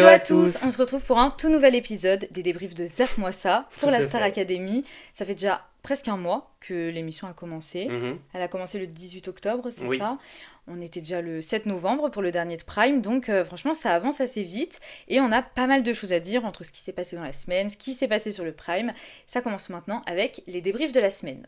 Hello à tous, on se retrouve pour un tout nouvel épisode des débriefs de Zerf-moi ça pour Tout la à Star fait. Academy. Ça fait déjà presque un mois que l'émission a commencé. Mhm. Elle a commencé le 18 octobre, c'est Oui. ça. On était déjà le 7 novembre pour le dernier de Prime, donc franchement ça avance assez vite et on a pas mal de choses à dire entre ce qui s'est passé dans la semaine, ce qui s'est passé sur le Prime. Ça commence maintenant avec les débriefs de la semaine.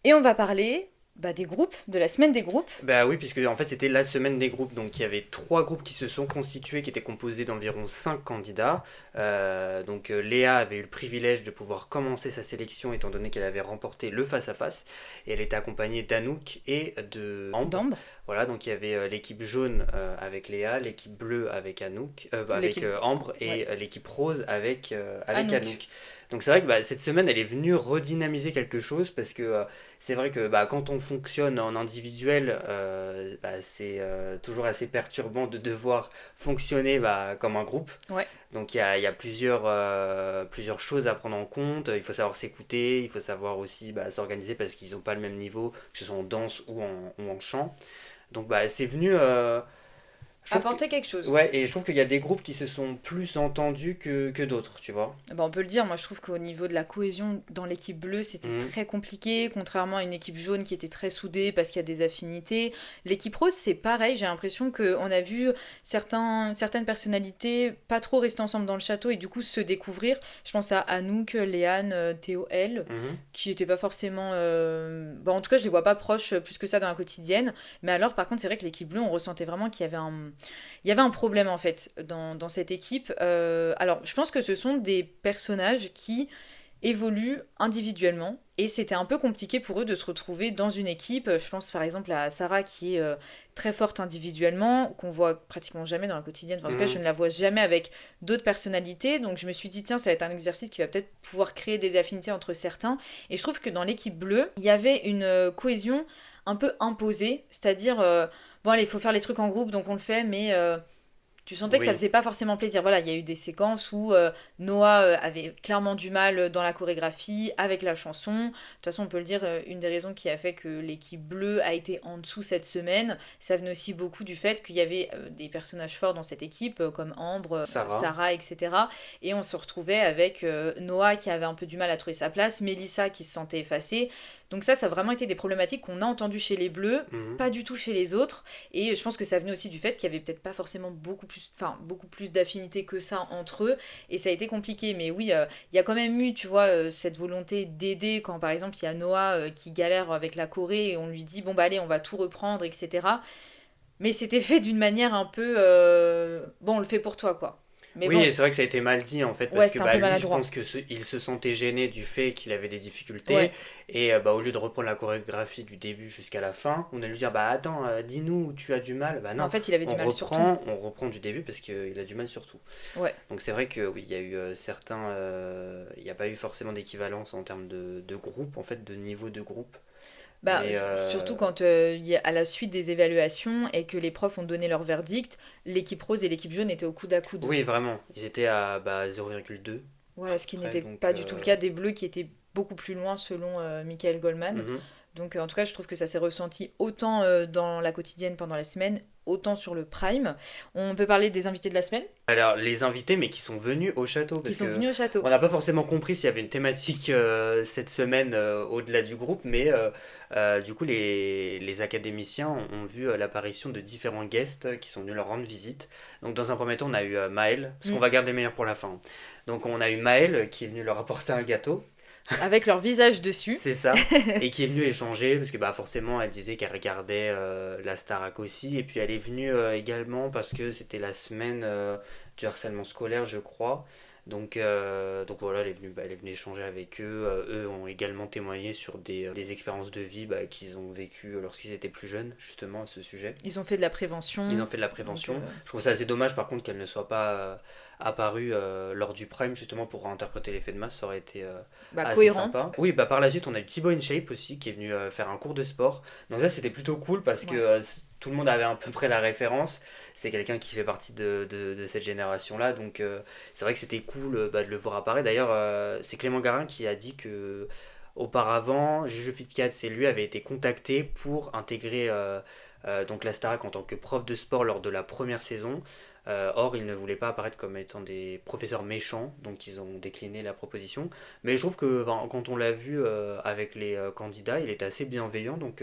Et on va parler des groupes, de la semaine des groupes. Bah oui, puisque en fait c'était la semaine des groupes, donc il y avait trois groupes qui se sont constitués, qui étaient composés d'environ 5 candidats. Léa avait eu le privilège de pouvoir commencer sa sélection étant donné qu'elle avait remporté le face-à-face, et elle était accompagnée d'Anouk et de Ambre. D'Ambre. Voilà, donc il y avait l'équipe jaune avec Léa, l'équipe bleue avec L'équipe- Ambre, et ouais. l'équipe rose avec Anouk. Anouk. Donc c'est vrai que cette semaine elle est venue redynamiser quelque chose parce que c'est vrai que quand on fonctionne en individuel, c'est toujours assez perturbant de devoir fonctionner comme un groupe. Ouais. Donc il y a plusieurs choses à prendre en compte. Il faut savoir s'écouter, il faut savoir aussi s'organiser parce qu'ils n'ont pas le même niveau, que ce soit en danse ou en chant. Donc c'est venu... je trouve Apporter quelque chose. ouais, et je trouve qu'il y a des groupes qui se sont plus entendus que d'autres, tu vois. On peut le dire, moi je trouve qu'au niveau de la cohésion dans l'équipe bleue, c'était Mhm. très compliqué, contrairement à une équipe jaune qui était très soudée parce qu'il y a des affinités. L'équipe rose, c'est pareil, j'ai l'impression qu'on a vu certaines personnalités pas trop rester ensemble dans le château et du coup se découvrir. Je pense à Anouk, Léane, Théo, elle, Mhm. qui étaient pas forcément... en tout cas, je les vois pas proches plus que ça dans la quotidienne. Mais alors, par contre, c'est vrai que l'équipe bleue, on ressentait vraiment qu'il y avait un problème en fait dans cette équipe. Alors, je pense que ce sont des personnages qui évoluent individuellement et c'était un peu compliqué pour eux de se retrouver dans une équipe. Je pense par exemple à Sarah qui est très forte individuellement, qu'on voit pratiquement jamais dans la quotidienne. Enfin, en tout cas, je Mhm. ne la vois jamais avec d'autres personnalités. Donc, je me suis dit, tiens, ça va être un exercice qui va peut-être pouvoir créer des affinités entre certains. Et je trouve que dans l'équipe bleue, il y avait une cohésion un peu imposée, c'est-à-dire bon allez, il faut faire les trucs en groupe, donc on le fait, mais tu sentais que ça Oui. faisait pas forcément plaisir. Voilà, il y a eu des séquences où Noah avait clairement du mal dans la chorégraphie, avec la chanson. De toute façon, on peut le dire, une des raisons qui a fait que l'équipe bleue a été en dessous cette semaine, ça venait aussi beaucoup du fait qu'il y avait des personnages forts dans cette équipe, comme Ambre, Sarah. Sarah, etc. Et on se retrouvait avec Noah qui avait un peu du mal à trouver sa place, Mélissa qui se sentait effacée. Donc ça a vraiment été des problématiques qu'on a entendues chez les bleus, Mhm. pas du tout chez les autres. Et je pense que ça venait aussi du fait qu'il y avait peut-être pas forcément beaucoup plus d'affinités que ça entre eux. Et ça a été compliqué. Mais oui, il y a quand même eu, tu vois, cette volonté d'aider quand par exemple il y a Noah qui galère avec la Corée et on lui dit bon bah allez, on va tout reprendre, etc. Mais c'était fait d'une manière un peu bon, on le fait pour toi quoi. Mais Oui, et bon, c'est vrai que ça a été mal dit en fait, ouais, parce que c'était un peu lui, je maladroit. pense il se sentait gêné du fait qu'il avait des difficultés, Ouais. et au lieu de reprendre la chorégraphie du début jusqu'à la fin, on allait lui dire, bah attends, dis-nous où tu as du mal. Bah Non, en non, fait, il avait du mal sur tout. on reprend du début parce qu'il a du mal sur tout. Ouais. Donc c'est vrai que oui, il y a eu il n'y a pas eu forcément d'équivalence en termes de groupe, en fait, de niveau de groupe. Mais Surtout quand à la suite des évaluations et que les profs ont donné leur verdict, l'équipe rose et l'équipe jaune étaient au coude à coude. oui, vraiment, ils étaient à 0,2 Voilà, à ce peu qui près, n'était donc... pas du tout le cas des bleus qui étaient beaucoup plus loin selon Michael Goldman. mhm. Donc en tout cas, je trouve que ça s'est ressenti autant dans la quotidienne pendant la semaine, autant sur le prime. On peut parler des invités de la semaine Alors, les invités, mais qui sont venus au château, qui parce sont que venus au château. on n'a pas forcément compris s'il y avait une thématique cette semaine au-delà du groupe, mais du coup, les académiciens ont vu l'apparition de différents guests qui sont venus leur rendre visite. Donc, dans un premier temps, on a eu Maël, parce qu'on Mm. va garder meilleur pour la fin. Donc, on a eu Maël qui est venu leur apporter un gâteau, Avec leur visage dessus. c'est ça, et qui est venue échanger, parce que forcément, elle disait qu'elle regardait la Starac aussi, et puis elle est venue également parce que c'était la semaine du harcèlement scolaire, je crois. Donc voilà, elle est venue échanger avec eux. Eux ont également témoigné sur des expériences de vie qu'ils ont vécues lorsqu'ils étaient plus jeunes, justement, à ce sujet. Ils ont fait de la Ils prévention. ont fait de la Donc, prévention. Je trouve ça assez dommage, par contre, qu'elle ne soit pas apparue lors du Prime, justement, pour interpréter l'effet de masse. Ça aurait été assez cohérent. sympa. Oui, par la suite, on a eu Thibaut InShape aussi, qui est venu faire un cours de sport. Donc ça, c'était plutôt cool, parce que Ouais. tout le monde avait à peu près la référence. C'est quelqu'un qui fait partie de cette génération-là. Donc c'est vrai que c'était cool de le voir apparaître. D'ailleurs, c'est Clément Garin qui a dit que auparavant, Juju Fitcat, c'est lui, avait été contacté pour intégrer donc la Starac en tant que prof de sport lors de la première saison. Or, ils ne voulaient pas apparaître comme étant des professeurs méchants, donc ils ont décliné la proposition. Mais je trouve que ben, quand on l'a vu avec les candidats, il était assez bienveillant, donc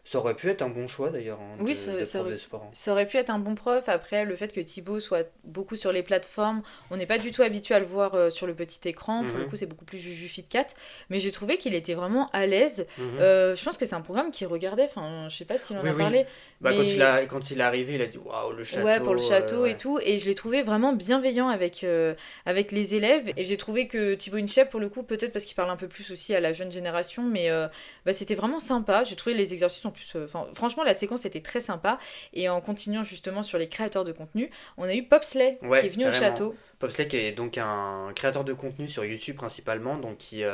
ça aurait pu être un bon choix d'ailleurs hein, Oui, de prof de sport. Hein. ça aurait pu être un bon prof. Après, le fait que Thibaut soit beaucoup sur les plateformes, on n'est pas du tout habitué à le voir sur le petit écran. Pour le Mhm, coup, c'est beaucoup plus Juju Fit Cat. Mais j'ai trouvé qu'il était vraiment à l'aise. mhm. Je pense que c'est un programme qu'il regardait. Enfin, je sais pas s'il en Oui, a oui. parlé. Bah, Mais quand il est arrivé, il a dit waouh, le ouais, pour le château. château et Ouais. tout. Et je l'ai trouvé vraiment bienveillant avec les élèves. Et j'ai trouvé que Thibaut Inchep, pour le coup, peut-être parce qu'il parle un peu plus aussi à la jeune génération, mais bah, c'était vraiment sympa. J'ai trouvé les exercices en plus. Enfin, franchement, la séquence était très sympa. Et en continuant justement sur les créateurs de contenu, on a eu Popsley qui est Ouais, venu au carrément. château. Popslek est donc un créateur de contenu sur YouTube principalement, donc qui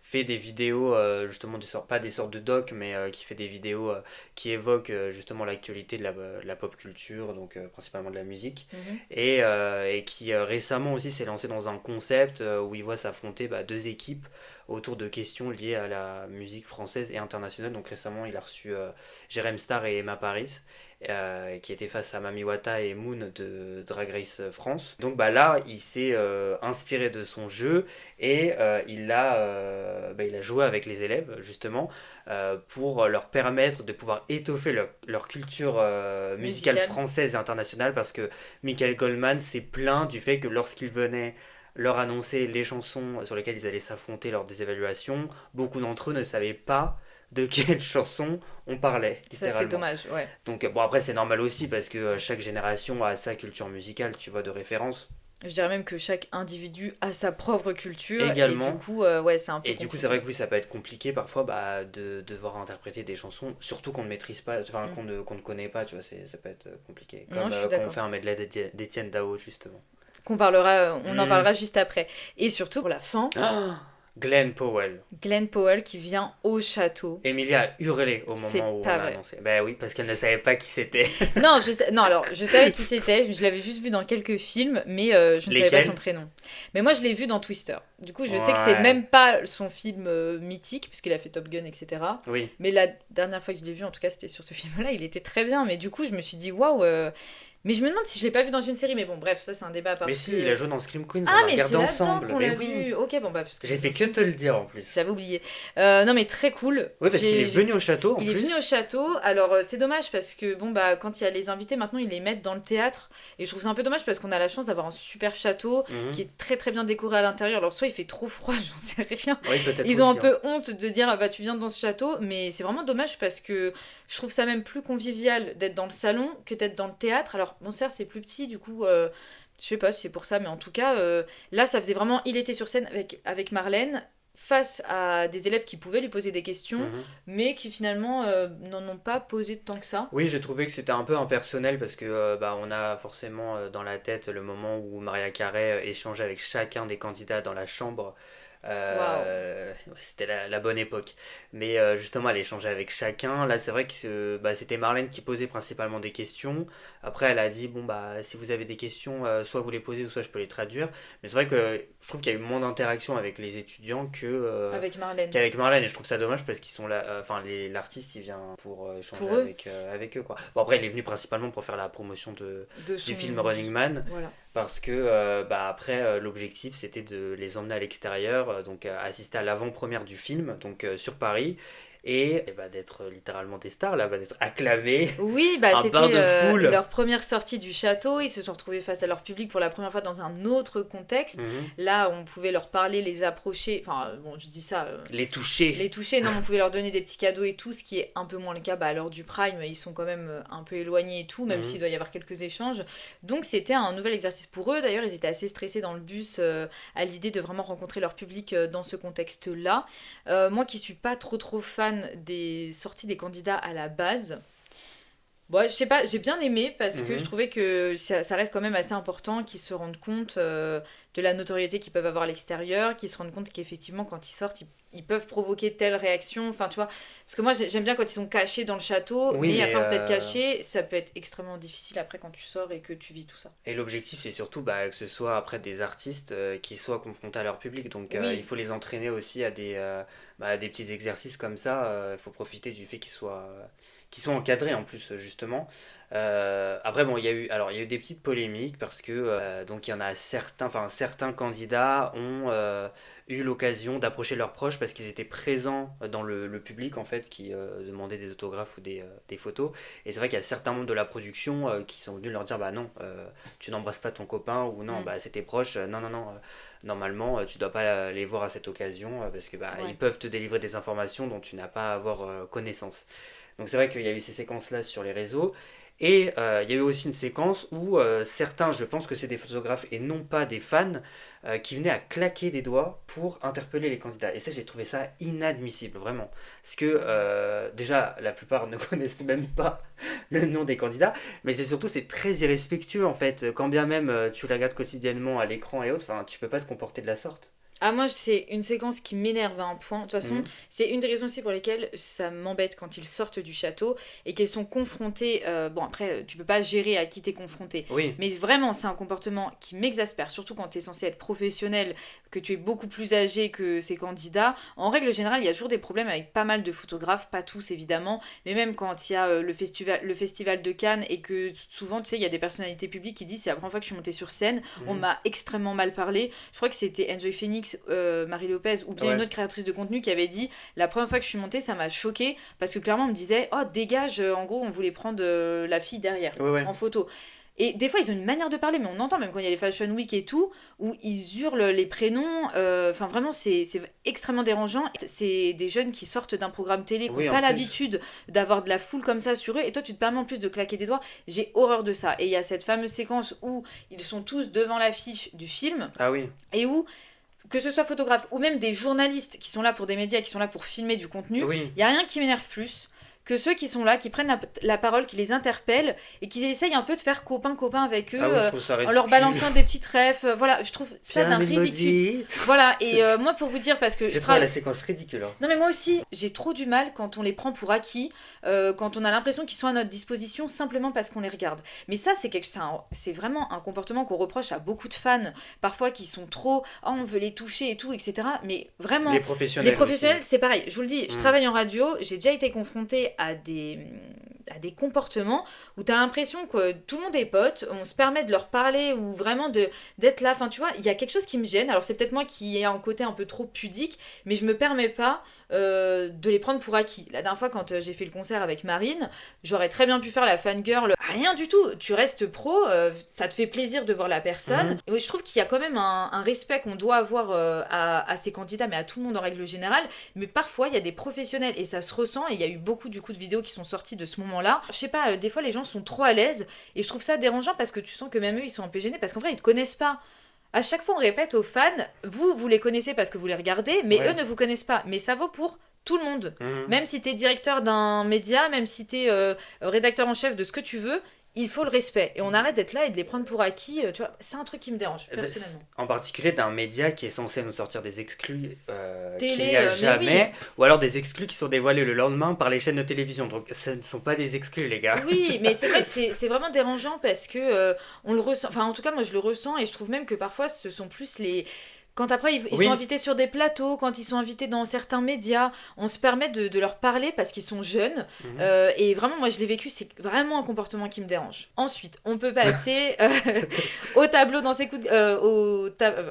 fait des vidéos, justement, pas des sortes de docs, mais qui fait des vidéos qui évoquent justement l'actualité de la pop culture, donc principalement de la musique, Mhm. et qui récemment aussi s'est lancé dans un concept où il voit s'affronter bah, deux équipes autour de questions liées à la musique française et internationale. Donc récemment, il a reçu Jérém Star et Emma Paris qui était face à Mami Wata et Moon de Drag Race France. Donc bah là, il s'est inspiré de son jeu et il a joué avec les élèves justement pour leur permettre de pouvoir étoffer leur culture musicale Musical. française et internationale parce que Michael Goldman s'est plaint du fait que lorsqu'il venait leur annoncer les chansons sur lesquelles ils allaient s'affronter lors des évaluations, beaucoup d'entre eux ne savaient pas de quelle chanson on parlait, Ça, c'est littéralement. dommage, ouais. Donc bon après c'est normal aussi parce que chaque génération a sa culture musicale, tu vois, de référence. Je dirais même que chaque individu a sa propre culture. Et du Également, coup, ouais, c'est un peu et du coup c'est vrai compliqué. que oui ça peut être compliqué parfois bah, de devoir interpréter des chansons, surtout qu'on ne maîtrise pas, enfin Mm. qu'on ne connaît pas, tu vois, ça peut être compliqué. Non, Comme je suis quand on d'accord. fait un medley d'Étienne Dao justement. On en Hmm. parlera juste après. Et surtout, pour la fin, Ah, Glenn Powell. Glenn Powell qui vient au château. Emilia a hurlé au moment C'est où on pas a vrai. annoncé. Ben oui, parce qu'elle ne savait pas qui c'était. Non, non, alors, je savais qui c'était, je l'avais juste vu dans quelques films, mais je ne savais pas son Lesquels? prénom. Mais moi, je l'ai vu dans Twister. Du coup, je sais que c'est Ouais. même pas son film mythique, puisqu'il a fait Top Gun, etc. Oui. Mais la dernière fois que je l'ai vu, en tout cas, c'était sur ce film-là, il était très bien. Mais du coup, je me suis dit, waouh. Mais je me demande si je l'ai pas vu dans une série. Mais bon, bref, ça, c'est un débat à part Mais parce si, il a que. joué dans Scream Queens, on Ah, a mais regardé c'est là-dedans ensemble. qu'on Mais l'a oui. vu. Ok, bon, bah, parce que J'ai j'ai fait que te le dire en plus. j'avais oublié. Non, mais très cool. Oui, parce qu'il est venu au château en Il est venu au plus. château. Alors, c'est dommage parce que, bon, bah, quand il y a les invités, maintenant, ils les mettent dans le théâtre. Et je trouve ça un peu dommage parce qu'on a la chance d'avoir un super château Mhm. qui est très très bien décoré à l'intérieur. Alors, soit il fait trop froid, j'en sais rien. Oui, peut-être Ils ont un aussi. Hein. peu honte de dire, ah bah, tu viens dans ce château. Mais c'est vraiment dommage parce que je trouve ça même plus convivial d'être dans le salon que d'être dans le théâtre. Alors, bon, certes, c'est plus petit, du coup. Je sais pas si c'est pour ça, mais en tout cas, là, ça faisait vraiment. Il était sur scène avec Marlène, face à des élèves qui pouvaient lui poser des questions, Mhm. mais qui finalement n'en ont pas posé tant que ça. Oui, j'ai trouvé que c'était un peu impersonnel parce que bah, on a forcément dans la tête le moment où Maria Carey échangeait avec chacun des candidats dans la chambre. Waouh. C'était la bonne époque. Mais justement, elle échangeait avec chacun. Là, c'est vrai que bah, c'était Marlène qui posait principalement des questions. Après, elle a dit, bon, bah, si vous avez des questions, soit vous les posez ou soit je peux les traduire. Mais c'est vrai que je trouve qu'il y a eu moins d'interaction avec les étudiants Avec Marlène. qu'avec Marlène. Et je trouve ça dommage parce qu'ils sont là, enfin, l'artiste, il vient pour échanger Pour eux, avec eux, quoi. Bon, après, il est venu principalement pour faire la promotion de du son. film Running Man Voilà. parce que bah, après l'objectif c'était de les emmener à l'extérieur donc assister à l'avant-première du film donc sur Paris et bah, d'être littéralement des stars là, bah, d'être acclamés, Oui, bah un bain c'était de foule. leur première sortie du château. Ils se sont retrouvés face à leur public pour la première fois dans un autre contexte. Mhm. Là, on pouvait leur parler, les approcher. Enfin, bon, je dis ça. Les toucher. Les toucher, non, on pouvait leur donner des petits cadeaux et tout, ce qui est un peu moins le cas bah, à l'heure du Prime, ils sont quand même un peu éloignés et tout, même Mhm. s'il doit y avoir quelques échanges. Donc c'était un nouvel exercice pour eux. D'ailleurs, ils étaient assez stressés dans le bus à l'idée de vraiment rencontrer leur public dans ce contexte-là. Moi qui suis pas trop fan des sorties des candidats à la base, bon, je sais pas, j'ai bien aimé parce que je Mhm. trouvais que ça reste quand même assez important qu'ils se rendent compte de la notoriété qu'ils peuvent avoir à l'extérieur, qu'ils se rendent compte qu'effectivement, quand ils sortent, ils peuvent provoquer telle réaction, enfin tu vois, parce que moi j'aime bien quand ils sont cachés dans le château, Oui, mais à mais force d'être cachés, ça peut être extrêmement difficile après quand tu sors et que tu vis tout ça. et l'objectif, c'est surtout bah, que ce soit après des artistes qui soient confrontés à leur public. Donc il Oui, faut les entraîner aussi à des petits exercices comme ça. Il faut profiter du fait qu'ils soient encadrés en plus, justement. Après, bon, il y a eu des petites polémiques parce que donc il y en a certains candidats ont eu l'occasion d'approcher leurs proches parce qu'ils étaient présents dans le public en fait qui demandaient des autographes ou des photos. Et c'est vrai qu'il y a certains membres de la production qui sont venus leur dire bah non, tu n'embrasses pas ton copain ou non, mm, bah c'est tes proches, non, non, non, normalement tu dois pas les voir à cette occasion parce que bah, ils ouais. peuvent te délivrer des informations dont tu n'as pas à avoir connaissance. Donc c'est vrai qu'il y a eu ces séquences-là sur les réseaux. Et il y a eu aussi une séquence où certains, je pense que c'est des photographes et non pas des fans, qui venaient à claquer des doigts pour interpeller les candidats. Et ça, j'ai trouvé ça inadmissible, vraiment. Parce que déjà, la plupart ne connaissent même pas le nom des candidats, mais c'est surtout, c'est très irrespectueux en fait. Quand bien même tu les regardes quotidiennement à l'écran et autres, enfin, tu peux pas te comporter de la sorte. Ah, moi, c'est une séquence qui m'énerve à un point. De toute façon, Mhm. c'est une des raisons aussi pour lesquelles ça m'embête quand ils sortent du château et qu'ils sont confrontés. Bon, après, tu peux pas gérer à qui t'es confronté. Oui, Mais vraiment, c'est un comportement qui m'exaspère, surtout quand t'es censé être professionnel, que tu es beaucoup plus âgé que ces candidats. En règle générale, il y a toujours des problèmes avec pas mal de photographes, pas tous évidemment, mais même quand il y a le festival de Cannes et que souvent, tu sais, il y a des personnalités publiques qui disent c'est la première fois que je suis montée sur scène, on mhm. m'a extrêmement mal parlé. Je crois que c'était Enjoy Phoenix, Marie Lopez ou bien une Ouais, autre créatrice de contenu qui avait dit la première fois que je suis montée ça m'a choquée parce que clairement on me disait oh dégage, en gros on voulait prendre la fille derrière ouais, ouais. en photo. Et des fois, ils ont une manière de parler, mais on entend même quand il y a les Fashion Week et tout, où ils hurlent les prénoms. Enfin, vraiment, c'est extrêmement dérangeant. C'est des jeunes qui sortent d'un programme télé, qui n'ont Oui, en pas plus. l'habitude d'avoir de la foule comme ça sur eux. Et toi, tu te permets en plus de claquer des doigts. J'ai horreur de ça. Et il y a cette fameuse séquence où ils sont tous devant l'affiche du film Ah oui, et où que ce soit photographe ou même des journalistes qui sont là pour des médias, qui sont là pour filmer du contenu, oui. il n'y a rien qui m'énerve plus que ceux qui sont là, qui prennent la parole, qui les interpellent et qui essayent un peu de faire copain-copain avec eux Ah oui, je trouve ça en leur ridicule. balançant des petites refs. Voilà, je trouve ça Pierre d'un ridicule. Mélodie. Voilà, et C'est- moi pour vous dire, parce que je J'ai trouvé la travaille. séquence ridicule, hein. Non mais moi aussi, j'ai trop du mal quand on les prend pour acquis, quand on a l'impression qu'ils sont à notre disposition simplement parce qu'on les regarde. Mais ça, c'est vraiment un comportement qu'on reproche à beaucoup de fans, parfois qui sont trop, oh on veut les toucher et tout, etc. Mais Les vraiment, les professionnels aussi. professionnels, c'est pareil. Je vous le dis, je Mm. travaille en radio, j'ai déjà été confrontée à des comportements où t'as l'impression que tout le monde est pote, on se permet de leur parler ou vraiment d'être là. Enfin, tu vois, il y a quelque chose qui me gêne. Alors, c'est peut-être moi qui ai un côté un peu trop pudique, mais je me permets pas de les prendre pour acquis. La dernière fois, quand j'ai fait le concert avec Marine, j'aurais très bien pu faire la fangirl. Rien du tout. Tu restes pro, ça te fait plaisir de voir la personne. Mhm. Et oui, je trouve qu'il y a quand même un respect qu'on doit avoir à ces candidats, mais à tout le monde en règle générale. Mais parfois, il y a des professionnels et ça se ressent. Et il y a eu beaucoup du coup de vidéos qui sont sorties de ce moment-là. Je sais pas, des fois les gens sont trop à l'aise et je trouve ça dérangeant parce que tu sens que même eux ils sont un peu gênés parce qu'en vrai ils te connaissent pas. À chaque fois, on répète aux fans, vous les connaissez parce que vous les regardez, mais eux Ouais. ne vous connaissent pas. Mais ça vaut pour tout le monde. Mhm. Même si t'es directeur d'un média, même si t'es rédacteur en chef de ce que tu veux, il faut le respect. Et on arrête d'être là et de les prendre pour acquis. Tu vois, c'est un truc qui me dérange, personnellement. En particulier d'un média qui est censé nous sortir des exclus qu'il n'y Télé, a mais oui. jamais, ou alors des exclus qui sont dévoilés le lendemain par les chaînes de télévision. Donc ce ne sont pas des exclus, les gars. Oui, mais c'est vrai que c'est vraiment dérangeant parce que on le ressent. Enfin, en tout cas, moi je le ressens et je trouve même que parfois ce sont plus les. Quand après ils sont Oui, invités sur des plateaux, quand ils sont invités dans certains médias, on se permet de leur parler parce qu'ils sont jeunes. mhm. Et vraiment, moi je l'ai vécu, c'est vraiment un comportement qui me dérange. Ensuite, on peut passer au tableau dans ses coups de.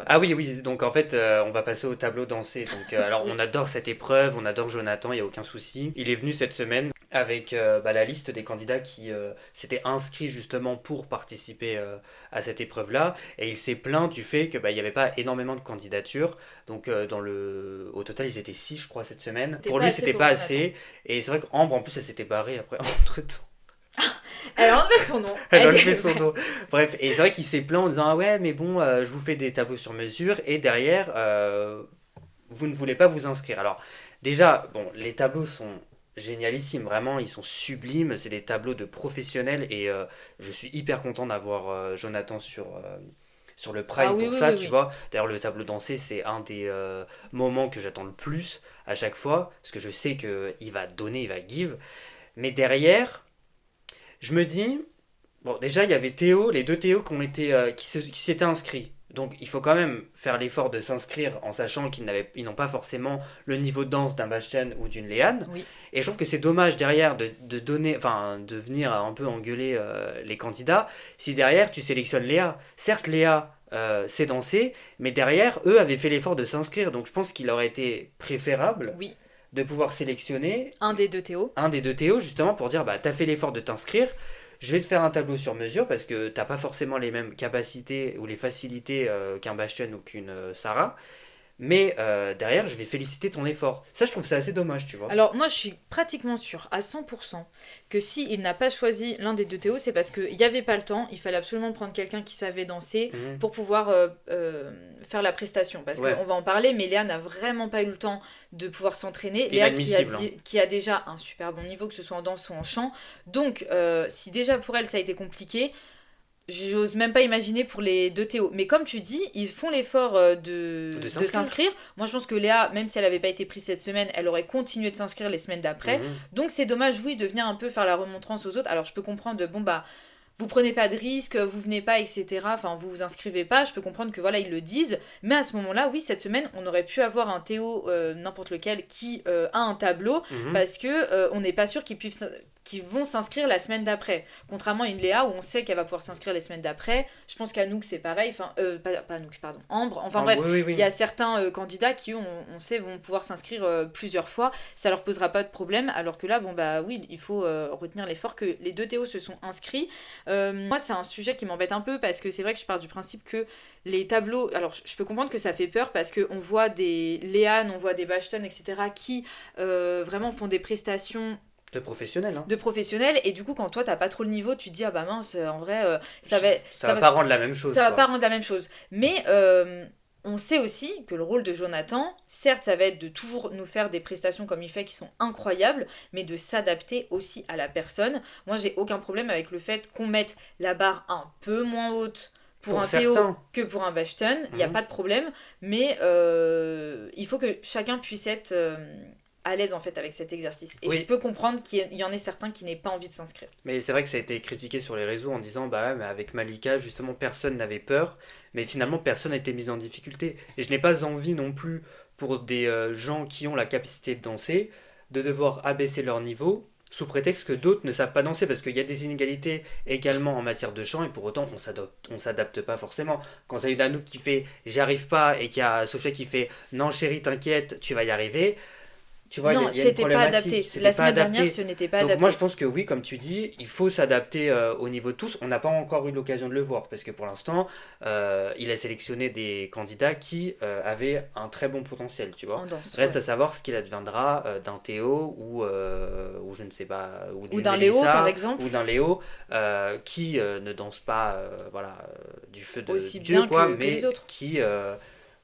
Ah oui, oui, donc en fait, on va passer au tableau dansé. Donc, alors, Oui. on adore cette épreuve, on adore Jonathan, il n'y a aucun souci. Il est venu cette semaine avec bah, la liste des candidats qui s'étaient inscrits justement pour participer à cette épreuve-là. Et il s'est plaint du fait qu'il n'y avait pas énormément de candidatures. Donc, au total, ils étaient 6, je crois, cette semaine. C'était Pour pas lui, assez c'était pour pas Jonathan. assez. Et c'est vrai qu'Ambre, en plus, elle s'était barrée après, entre-temps. Elle a enlevé son nom. Elle a Vas-y, enlevé son dos. Bref, et c'est vrai qu'il s'est plaint en disant ah ouais, mais bon, je vous fais des tableaux sur mesure et derrière, vous ne voulez pas vous inscrire. Alors, déjà, bon, les tableaux sont génialissimes, vraiment, ils sont sublimes. C'est des tableaux de professionnels et je suis hyper content d'avoir Jonathan sur le Ah Prime oui, pour oui, ça, oui, tu oui. vois. D'ailleurs, le tableau dansé, c'est un des moments que j'attends le plus à chaque fois, parce que je sais qu'il va donner, il va give. Mais derrière, je me dis, bon, déjà, il y avait Théo, les deux Théo qui s'étaient inscrits. Donc, il faut quand même faire l'effort de s'inscrire en sachant ils n'ont pas forcément le niveau de danse d'un Bastian ou d'une Léane. Oui. Et je trouve que c'est dommage derrière de donner, enfin, de venir un peu engueuler les candidats si derrière tu sélectionnes Léa. Certes, Léa sait danser, mais derrière, eux avaient fait l'effort de s'inscrire. Donc, je pense qu'il aurait été préférable Oui. de pouvoir sélectionner Un des deux Théo. un des deux Théo justement pour dire bah t'as fait l'effort de t'inscrire, je vais te faire un tableau sur mesure parce que t'as pas forcément les mêmes capacités ou les facilités qu'un Bastion ou qu'une Sarah, mais derrière je vais féliciter ton effort. Ça je trouve ça assez dommage, tu vois. Alors moi je suis pratiquement sûre à 100% que si il n'a pas choisi l'un des deux Théo, c'est parce qu'il n'y avait pas le temps, il fallait absolument prendre quelqu'un qui savait danser Mhm. pour pouvoir faire la prestation. Parce Ouais, qu'on va en parler, mais Léa n'a vraiment pas eu le temps de pouvoir s'entraîner. Léa inadmissible, hein. qui a déjà un super bon niveau, que ce soit en danse ou en chant. Donc si déjà pour elle ça a été compliqué, j'ose même pas imaginer pour les deux Théo. Mais comme tu dis, ils font l'effort De de s'inscrire. s'inscrire. Moi, je pense que Léa, même si elle avait pas été prise cette semaine, elle aurait continué de s'inscrire les semaines d'après. Mhm. Donc, c'est dommage, oui, de venir un peu faire la remontrance aux autres. Alors, je peux comprendre de, bon, bah, vous prenez pas de risques, vous venez pas, etc. Enfin, vous vous inscrivez pas. Je peux comprendre que voilà, ils le disent. Mais à ce moment-là, oui, cette semaine, on aurait pu avoir un Théo, n'importe lequel, qui a un tableau Mhm. parce que on n'est pas sûr qu'ils vont s'inscrire la semaine d'après. Contrairement à une Léa où on sait qu'elle va pouvoir s'inscrire les semaines d'après. Je pense qu'Anouk c'est pareil, enfin pas Anouk pardon, Ambre. Enfin Ah, bref, oui, oui, il y oui. a certains candidats qui on sait vont pouvoir s'inscrire plusieurs fois, ça leur posera pas de problème alors que là bon bah oui, il faut retenir l'effort que les deux Théo se sont inscrits. Moi c'est un sujet qui m'embête un peu parce que c'est vrai que je pars du principe que les tableaux, alors je peux comprendre que ça fait peur parce qu'on voit des Léane, on voit des Bashton, etc. qui vraiment font des prestations De professionnel, hein. de professionnels et du coup quand toi t'as pas trop le niveau tu te dis ah bah mince en vrai Ça va pas rendre la même chose, ça va pas quoi. rendre la même chose mais on sait aussi que le rôle de Jonathan, certes, ça va être de toujours nous faire des prestations comme il fait qui sont incroyables, mais de s'adapter aussi à la personne. Moi, j'ai aucun problème avec le fait qu'on mette la barre un peu moins haute pour Pour un Théo certains. que pour un Bashton, il n'y a Mhm. pas de problème, mais il faut que chacun puisse être à l'aise en fait avec cet exercice. Et je Oui, peux comprendre qu'il y en ait certains qui n'aient pas envie de s'inscrire. mais c'est vrai que ça a été critiqué sur les réseaux en disant bah ouais, mais avec Malika justement personne n'avait peur, mais finalement personne n'a été mis en difficulté. Et je n'ai pas envie non plus pour des gens qui ont la capacité de danser de devoir abaisser leur niveau sous prétexte que d'autres ne savent pas danser parce qu'il y a des inégalités également en matière de chant et pour autant on s'adapte pas forcément. Quand il y a une Anouk qui fait j'y arrive pas et qu'il y a Sophia qui fait non chérie t'inquiète tu vas y arriver, tu vois, Non, il y a une c'était pas problématique, adapté. c'était La pas semaine dernière, adapté. ce n'était pas Donc moi je adapté. pense que oui, comme tu dis, il faut s'adapter au niveau de tous. On n'a pas encore eu l'occasion de le voir parce que pour l'instant, il a sélectionné des candidats qui avaient un très bon potentiel, tu vois. En danse, Reste ouais. à savoir ce qu'il adviendra d'un Théo ou je ne sais pas, ou Ou d'une d'un Léo, par Mélissa exemple, ou d'un Léo qui ne danse pas voilà, du feu de aussi Dieu, bien quoi, que les mais autres. qui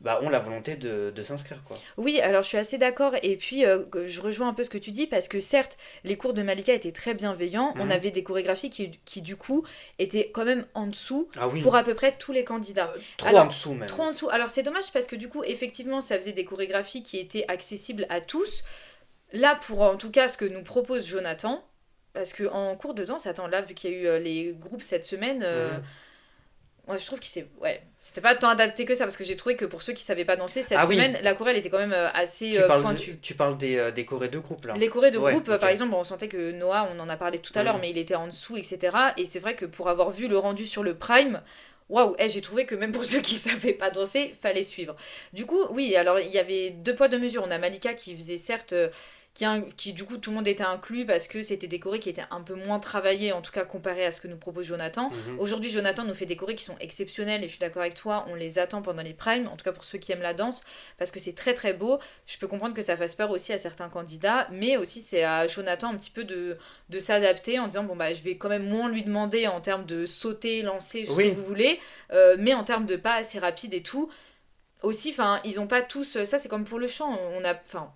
bah, ont la volonté de s'inscrire, quoi. Oui, alors je suis assez d'accord et puis que je rejoins un peu ce que tu dis parce que certes, les cours de Malika étaient très bienveillants, on Mhm. avait des chorégraphies qui du coup étaient quand même en dessous Ah pour oui, à peu près tous les candidats. trop en Alors, dessous même. trop en dessous. Alors c'est dommage parce que du coup, effectivement, ça faisait des chorégraphies qui étaient accessibles à tous. Là, pour en tout cas ce que nous propose Jonathan, parce que en cours de danse, attends, là, vu qu'il y a eu les groupes cette semaine, Mhm. moi, je trouve qu'il s'est. Ouais, c'était pas tant adapté que ça, parce que j'ai trouvé que pour ceux qui savaient pas danser, cette Ah oui, semaine, la chorale était quand même assez pointue. tu parles des chorés de groupe là. Les chorés de Ouais, groupe, ok. par exemple, bon, on sentait que Noah, on en a parlé tout à l'heure, Mhm. mais il était en dessous, etc. Et c'est vrai que pour avoir vu le rendu sur le Prime, waouh, j'ai trouvé que même pour ceux qui savaient pas danser, fallait suivre. Du coup, oui, alors il y avait deux poids, deux mesures. On a Malika qui faisait certes. Qui du coup tout le monde était inclus parce que c'était des chorés qui étaient un peu moins travaillés en tout cas comparé à ce que nous propose Jonathan. Mhm. Aujourd'hui Jonathan nous fait des chorés qui sont exceptionnels et je suis d'accord avec toi, on les attend pendant les primes, en tout cas pour ceux qui aiment la danse parce que c'est très très beau. Je peux comprendre que ça fasse peur aussi à certains candidats mais aussi c'est à Jonathan un petit peu de s'adapter en disant bon bah je vais quand même moins lui demander en termes de sauter, lancer, ce que Oui, vous voulez mais en termes de pas assez rapide et tout. Aussi, enfin, ils ont pas tous, ça c'est comme pour le chant, on a, enfin,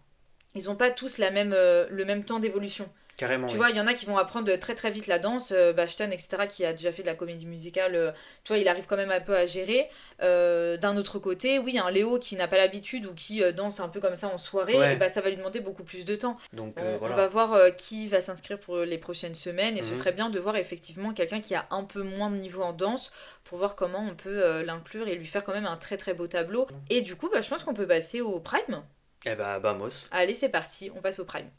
ils ont pas tous le même temps d'évolution. Carrément, Tu oui. vois, il y en a qui vont apprendre très très vite la danse, Bashton, etc., qui a déjà fait de la comédie musicale, tu vois, il arrive quand même un peu à gérer. D'un autre côté, oui, un Léo qui n'a pas l'habitude ou qui danse un peu comme ça en soirée, et Ouais, bah, ça va lui demander beaucoup plus de temps. donc On va voilà. voir qui va s'inscrire pour les prochaines semaines, et ce Mhm. serait bien de voir effectivement quelqu'un qui a un peu moins de niveau en danse pour voir comment on peut l'inclure et lui faire quand même un très très beau tableau. Et du coup, bah, je pense qu'on peut passer au prime. Eh bah, vamos. Allez, c'est parti, on passe au prime.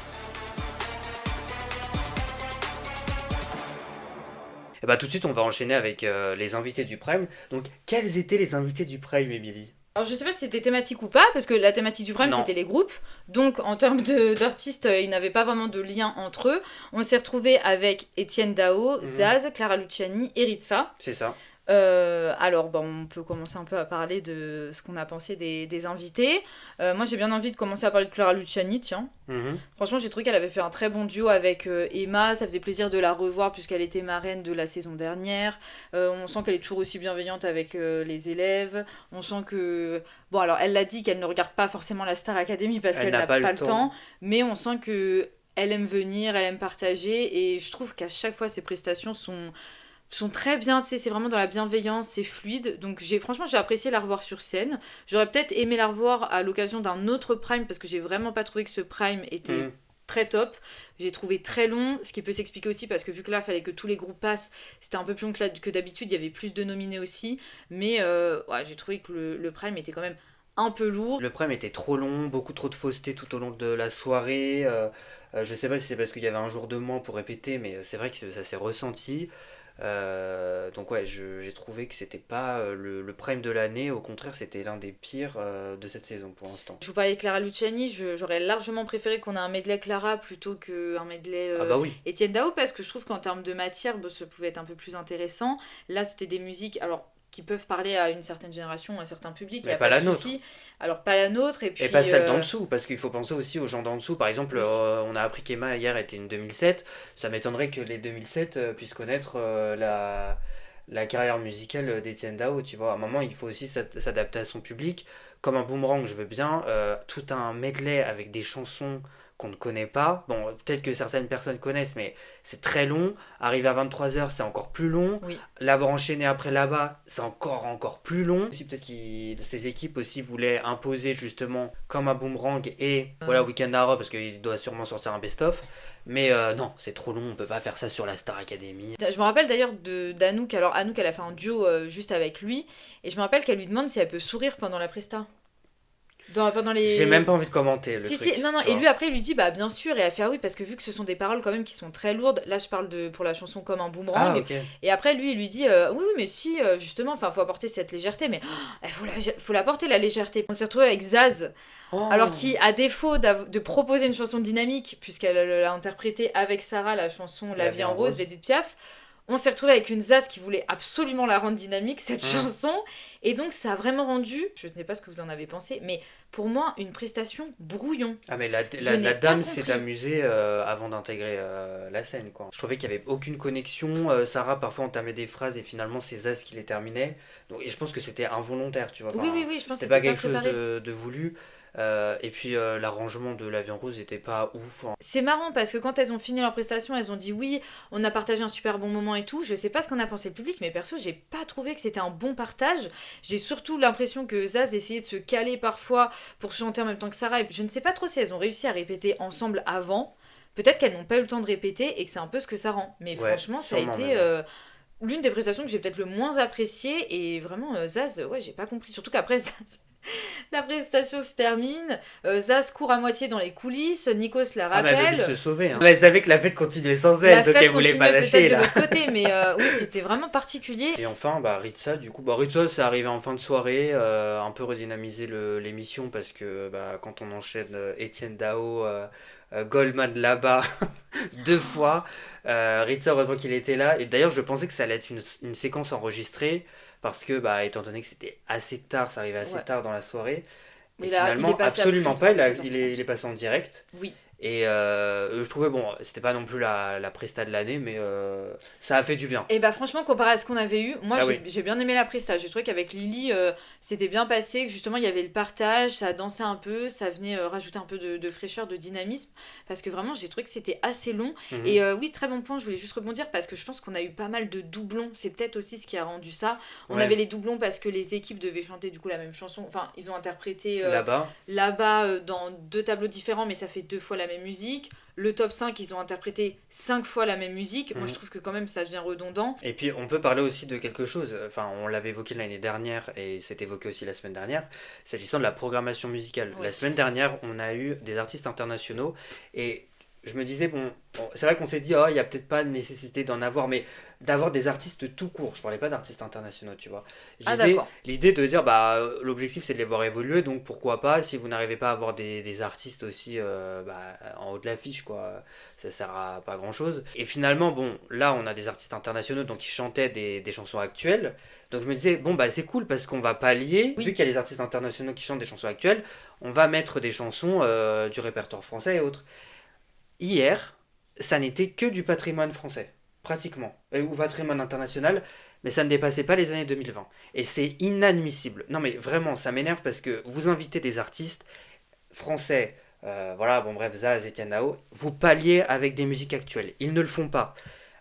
Eh bah, tout de suite, on va enchaîner avec les invités du Prime. Donc, quels étaient les invités du Prime, Émilie? Alors je sais pas si c'était thématique ou pas, parce que la thématique du prime Non, c'était les groupes, donc en termes d'artistes, ils n'avaient pas vraiment de lien entre eux. On s'est retrouvé avec Étienne Dao, mhm, Zaz, Clara Luciani et Ritza. c'est ça. Alors, bon, on peut commencer un peu à parler de ce qu'on a pensé des invités. Moi, j'ai bien envie de commencer à parler de Clara Luciani, tiens. Mhm. Franchement, j'ai trouvé qu'elle avait fait un très bon duo avec Emma. Ça faisait plaisir de la revoir puisqu'elle était marraine de la saison dernière. On sent qu'elle est toujours aussi bienveillante avec les élèves. On sent que... Bon, alors, elle l'a dit qu'elle ne regarde pas forcément la Star Academy parce Elle qu'elle n'a n'a pas le pas le temps. temps. Mais on sent que... Elle aime venir, elle aime partager, et je trouve qu'à chaque fois ses prestations sont très bien, tu sais, c'est vraiment dans la bienveillance, c'est fluide. Donc franchement, j'ai apprécié la revoir sur scène. J'aurais peut-être aimé la revoir à l'occasion d'un autre prime parce que j'ai vraiment pas trouvé que ce prime était Mhm. très top. J'ai trouvé très long, ce qui peut s'expliquer aussi parce que vu que là, il fallait que tous les groupes passent, c'était un peu plus long que d'habitude, il y avait plus de nominés aussi. Mais ouais, j'ai trouvé que le prime était quand même un peu lourd. Le Prime était trop long, beaucoup trop de fausseté tout au long de la soirée. Je sais pas si c'est parce qu'il y avait un jour de moins pour répéter, mais c'est vrai que ça s'est ressenti. Donc ouais, j'ai trouvé que c'était pas le Prime de l'année, au contraire c'était l'un des pires de cette saison pour l'instant. Je vous parlais de Clara Luciani, j'aurais largement préféré qu'on ait un medley Clara plutôt qu'un medley Ah bah oui, Étienne Dao parce que je trouve qu'en termes de matière, bon, ça pouvait être un peu plus intéressant. Là, c'était des musiques alors qui peuvent parler à une certaine génération, à un certain public, il n'y mais a pas pas de la nôtre. souci. Alors, pas la nôtre, et Et pas puis celle d'en dessous, parce qu'il faut penser aussi aux gens d'en dessous. Par exemple, oui. on a appris qu'Emma hier était une 2007. Ça m'étonnerait que les 2007 puissent connaître la carrière musicale d'Étienne Dao, tu vois. À un moment, il faut aussi s'adapter à son public. Comme un boomerang, je veux bien. Tout un medley avec des chansons qu'on ne connaît pas. Bon, peut-être que certaines personnes connaissent, mais c'est très long. Arriver à 23 heures, c'est encore plus long. Oui. L'avoir enchaîné après là-bas, c'est encore plus long. Aussi, peut-être que ces équipes aussi voulaient imposer justement comme un boomerang et voilà Weekend Ara parce qu'il doit sûrement sortir un best-of. Mais non, c'est trop long, on peut pas faire ça sur la Star Academy. Je me rappelle d'ailleurs d'Anouk. Alors, Anouk, elle a fait un duo juste avec lui, et je me rappelle qu'elle lui demande si elle peut sourire pendant la presta. Pendant J'ai même les, pas envie de commenter le si, si, truc, non, non, tu et lui vois. après il lui dit bah bien sûr, et elle fait ah oui, parce que vu que ce sont des paroles quand même qui sont très lourdes, là je parle pour la chanson comme un Ah, boomerang, ok. et après lui il lui dit oui, oui, mais si, justement, enfin faut apporter cette légèreté, mais faut l'apporter la légèreté. On s'est retrouvé avec Zaz, alors Oh. qui, à défaut de proposer une chanson dynamique, puisqu'elle l'a interprétée avec Sarah, la chanson La La vie vie en en rose rose. d'Edith Piaf, on s'est retrouvé avec une Zaz qui voulait absolument la rendre dynamique, cette Hum. chanson, et donc ça a vraiment rendu, je ne sais pas ce que vous en avez pensé, mais pour moi, une prestation brouillon. Ah mais Je n'ai la pas dame s'est compris. amusée avant d'intégrer la scène quoi. Je trouvais qu'il y avait aucune connexion. Sarah parfois entamait des phrases et finalement c'est Zaz qui les terminait. Donc, et je pense que c'était involontaire tu vois. Oui, oui, Enfin, oui, je pense que c'était c'était pas pas quelque chose préparé. de voulu. Et puis l'arrangement de La vie en rose était pas ouf, hein. C'est marrant parce que quand elles ont fini leur prestation, elles ont dit oui, on a partagé un super bon moment et tout. Je sais pas ce qu'en a pensé le public, mais perso, j'ai pas trouvé que c'était un bon partage. J'ai surtout l'impression que Zaz essayait de se caler parfois pour chanter en même temps que Sarah. Et je ne sais pas trop si elles ont réussi à répéter ensemble avant. Peut-être qu'elles n'ont pas eu le temps de répéter et que c'est un peu ce que ça rend. Mais Ouais, franchement, ça a sûrement été même, ouais. l'une des prestations que j'ai peut-être le moins appréciée. Et vraiment, Zaz, ouais, j'ai pas compris. Surtout qu'après, la prestation se termine, Zaz court à moitié dans les coulisses, Nikos la Ah mais elle veut vite se rappelle. sauver, hein. Mais elle savait que la fête continuait sans elle, La donc fête elle voulait pas continuait peut-être lâcher de là. l'autre côté, mais oui, c'était vraiment particulier. Et enfin, bah, Ritza, du coup, bah, Ritza, c'est arrivé en fin de soirée, un peu redynamiser l'émission parce que bah, quand on enchaîne Étienne Dao, Goldman là-bas, deux fois, Ritza, heureusement qu'il était là. Et d'ailleurs, je pensais que ça allait être une séquence enregistrée parce que, bah, étant donné que c'était assez tard, ça arrivait assez Ouais. tard dans la soirée. Et Il est finalement, passé à plus absolument de pas, 23h30. il est passé en direct. Oui. Et je trouvais, bon, c'était pas non plus la presta de l'année, mais ça a fait du bien. Et bah franchement, comparé à ce qu'on avait eu, moi Ah oui. j'ai bien aimé la presta. J'ai trouvé qu'avec Lily, c'était bien passé, que justement il y avait le partage, ça dansait un peu, ça venait rajouter un peu de fraîcheur, de dynamisme. Parce que vraiment, j'ai trouvé que c'était assez long. Mhm. Et oui, très bon point, je voulais juste rebondir parce que je pense qu'on a eu pas mal de doublons. C'est peut-être aussi ce qui a rendu ça. On avait Ouais, les doublons parce que les équipes devaient chanter du coup la même chanson. Enfin, ils ont interprété là-bas. là-bas dans deux tableaux différents, mais ça fait deux fois la même musique. Le top 5 ils ont interprété 5 fois la même musique. Moi, je Mhm. trouve que quand même ça devient redondant. Et puis on peut parler aussi de quelque chose, enfin on l'avait évoqué l'année dernière et c'est évoqué aussi la semaine dernière, s'agissant de la programmation musicale. La Oui. semaine dernière on a eu des artistes internationaux et je me disais, bon, c'est vrai qu'on s'est dit, oh, il n'y a peut-être pas de nécessité d'en avoir, mais d'avoir des artistes tout court, je parlais pas d'artistes internationaux, tu vois. Je Ah, disais, d'accord. l'idée de dire, bah l'objectif c'est de les voir évoluer, donc pourquoi pas, si vous n'arrivez pas à avoir des artistes aussi bah, en haut de l'affiche, quoi, ça sert à pas grand chose. Et finalement, bon, là on a des artistes internationaux donc qui chantaient des chansons actuelles. Donc je me disais, bon bah c'est cool parce qu'on va pallier, vu Oui. qu'il y a les artistes internationaux qui chantent des chansons actuelles, on va mettre des chansons du répertoire français et autres. Hier, ça n'était que du patrimoine français, pratiquement, ou patrimoine international, mais ça ne dépassait pas les années 2020. Et c'est inadmissible. Non mais vraiment, ça m'énerve parce que vous invitez des artistes français, voilà, bon bref, Zaz, Etienne Dao, vous palliez avec des musiques actuelles. Ils ne le font pas.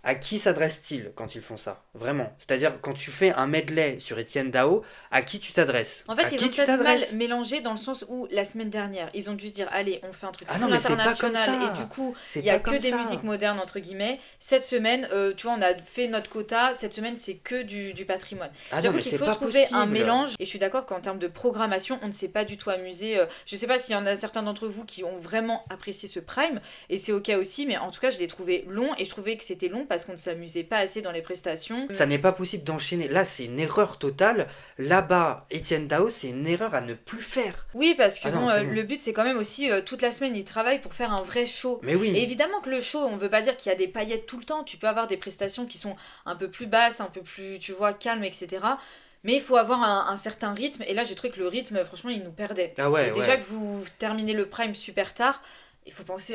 À qui s'adressent-ils quand ils font ça? Vraiment. C'est-à-dire, quand tu fais un medley sur Etienne Dao, à qui tu t'adresses? En À fait, ils qui ont tu peut-être mal t'adresses? mélangé dans le sens où la semaine dernière, ils ont dû se dire, allez, on fait un truc Ah non, full mais c'est pas comme international et du ça. coup, C'est il y a pas que comme des musiques ça. modernes, entre guillemets. Cette semaine, tu vois, on a fait notre quota. Cette semaine, c'est que du patrimoine. Ah non, J'avoue mais qu'il c'est faut pas trouver un possible. mélange et je suis d'accord qu'en termes de programmation, on ne s'est pas du tout amusé. Je sais pas s'il y en a certains d'entre vous qui ont vraiment apprécié ce prime et c'est ok aussi, mais en tout cas, je l'ai trouvé long et je trouvais que c'était long parce qu'on ne s'amusait pas assez dans les prestations. Ça n'est pas possible d'enchaîner. Là, c'est une erreur totale. Là-bas, Etienne Dao, c'est une erreur à ne plus faire. Oui, parce que Ah non, bon, c'est bon. le but c'est quand même aussi toute la semaine ils travaillent pour faire un vrai show. Mais Et oui. évidemment que le show, on veut pas dire qu'il y a des paillettes tout le temps. Tu peux avoir des prestations qui sont un peu plus basses, un peu plus, tu vois, calmes, etc. Mais il faut avoir un certain rythme. Et là, j'ai trouvé que le rythme, franchement, il nous perdait. Ah ouais, Déjà ouais. que vous terminez le prime super tard, il faut penser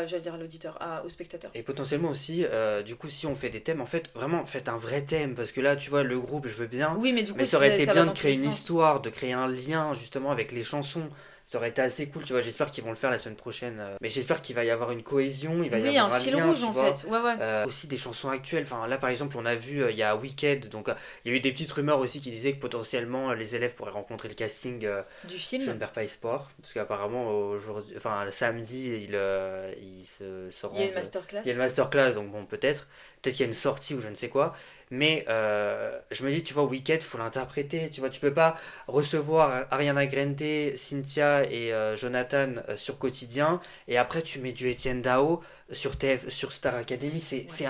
j'allais dire à l'auditeur, au spectateur. Et potentiellement aussi, du coup, si on fait des thèmes, en fait, vraiment, faites un vrai thème. Parce que là, tu vois, le groupe, je veux bien. Oui, mais du Mais coup, ça aurait été ça va bien de dans tous créer les une sens. histoire, de créer un lien, justement, avec les chansons. Ça aurait été assez cool, tu vois. J'espère qu'ils vont le faire la semaine prochaine. Mais j'espère qu'il va y avoir une cohésion, il va y Oui, un avoir un fil lien, rouge tu en vois. fait. Ouais, ouais. Aussi des chansons actuelles. Enfin, là, par exemple, on a vu, il y a Wicked. Donc, il y a eu des petites rumeurs aussi qui disaient que potentiellement, les élèves pourraient rencontrer le casting Du Je ne film. perds pas espoir, parce qu'apparemment, aujourd'hui, enfin, le samedi, il se Il y a une rendent. Il y a une masterclass. masterclass, donc bon, peut-être qu'il y a une sortie ou je ne sais quoi. Mais je me dis, tu vois, Wicked, faut l'interpréter. Tu vois, tu peux pas recevoir Ariana Grande, Cynthia et Jonathan sur Quotidien, et après tu mets du Etienne Dao sur, sur Star Academy. Ouais.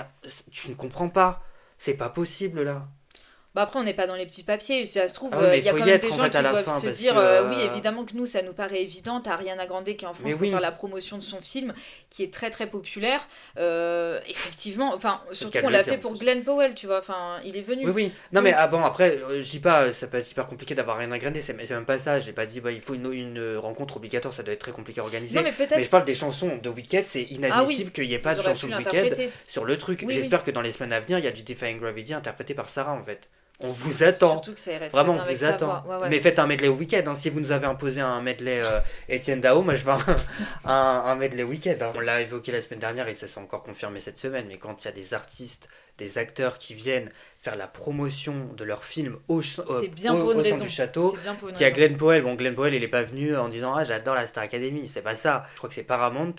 Tu ne comprends pas. C'est pas possible là. Bah après, on n'est pas dans les petits papiers. Si ça se trouve, Ah oui, mais il il y a faut quand y même des être en gens fait à qui la doivent fin, se parce que. dire oui, évidemment que nous, ça nous paraît évident. T'as Ariana Grande qui est en Mais France pour faire oui, la promotion de son film, qui est très très populaire. Effectivement, enfin, c'est le surtout cas qu'on de le l'a dire fait en pour plus. Glenn Powell, tu vois. Enfin, il est Oui, venu. oui. Non, mais Donc, ah bon, après, je dis pas, ça peut être hyper compliqué d'avoir rien à grainer, c'est même pas ça. J'ai pas dit, bah, il faut une rencontre obligatoire, ça doit être très compliqué à non, organiser. mais Mais je peut-être. parle des chansons de Wicked, c'est Ah oui, inadmissible qu'il n'y ait pas ils de auraient chansons pu de Wicked l'interpréter. sur le truc. Oui, oui. J'espère que dans les semaines à venir, il y a du Defying Gravity interprété par Sarah en fait. On vous attend. Surtout que ça irait très Vraiment, on bien avec vous sa attend. voix. Ouais, ouais. Mais faites un medley Wicked, hein. Si vous nous avez imposé un medley Etienne Dao, moi je veux un medley Wicked, hein. On l'a évoqué la semaine dernière et ça s'est encore confirmé cette semaine, mais quand il y a des artistes, des acteurs qui viennent faire la promotion de leur film C'est bien pour une au sein du raison. château, C'est bien pour une qui a raison. Glenn Powell. Bon, Glenn Powell, il est pas venu en disant ah j'adore la Star Academy, c'est pas ça. Je crois que c'est Paramount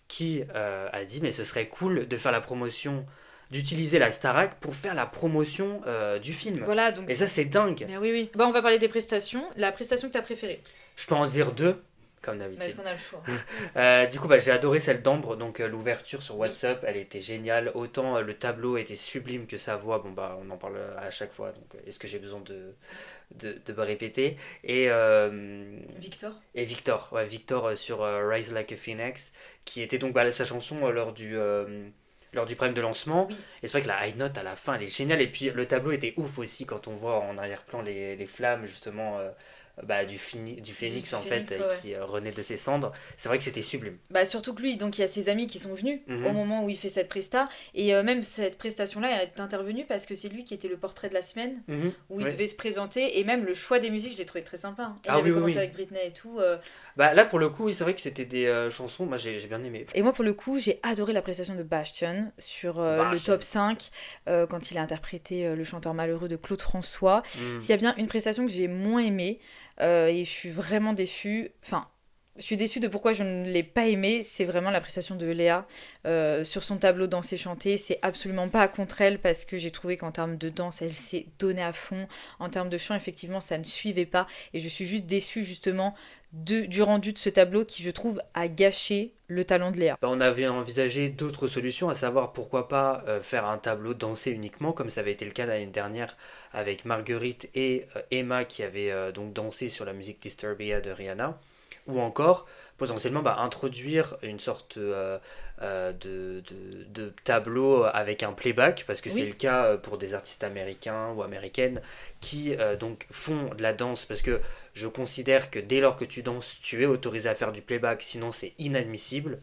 qui a dit mais ce serait cool de faire la promotion, d'utiliser la Starac pour faire la promotion du film. Voilà, donc. Et ça c'est dingue. Mais oui, oui. Bah, on va parler des prestations. La prestation que t'as préférée. Je peux en dire deux, comme Mais est-ce d'habitude. qu'on a le choix? Du coup, bah, j'ai adoré celle d'Ambre, donc l'ouverture sur Oui. WhatsApp, elle était géniale. Autant le tableau était sublime que sa voix, bon bah on en parle à chaque fois, donc est-ce que j'ai besoin de me répéter Victor? et Victor, ouais, Victor sur Rise Like a Phoenix, qui était donc bah, sa chanson lors du prime de lancement. Oui. Et c'est vrai que la high note à la fin, elle est géniale. Et puis le tableau était ouf aussi quand on voit en arrière-plan les flammes justement du phénix Du en fait, Phoenix, ouais, ouais. qui renaît de ses cendres. C'est vrai que c'était sublime. Bah surtout que lui, donc il y a ses amis qui sont venus au Mhm. moment où il fait cette presta, et même cette prestation-là est intervenue parce que c'est lui qui était le portrait de la semaine, Mhm. où il Ouais. devait se présenter, et même le choix des musiques, j'ai trouvé très sympa, hein. Et il Ah oui, avait oui, commencé oui. avec Britney et tout. Bah là pour le coup, oui, c'est vrai que c'était des chansons, moi j'ai bien aimé. Et moi, pour le coup, j'ai adoré la prestation de Bastion sur Bah, le top 5 quand il a interprété le chanteur malheureux de Claude François. hmm. S'il y a bien une prestation que j'ai moins aimée, et je suis vraiment déçue, enfin, je suis déçue de pourquoi je ne l'ai pas aimée, c'est vraiment la prestation de Léa sur son tableau danser chanter. C'est absolument pas contre elle parce que j'ai trouvé qu'en termes de danse, elle s'est donnée à fond. En termes de chant, effectivement, ça ne suivait pas. Et je suis juste déçue justement du rendu de ce tableau qui, je trouve, a gâché le talent de Léa. Bah, on avait envisagé d'autres solutions, à savoir pourquoi pas faire un tableau dansé uniquement, comme ça avait été le cas l'année dernière avec Marguerite et Emma qui avaient donc dansé sur la musique Disturbia de Rihanna, ou encore potentiellement introduire une sorte de tableau avec un playback, parce que c'est le Oui, cas pour des artistes américains ou américaines qui donc font de la danse, parce que je considère que dès lors que tu danses, tu es autorisé à faire du playback, sinon c'est inadmissible.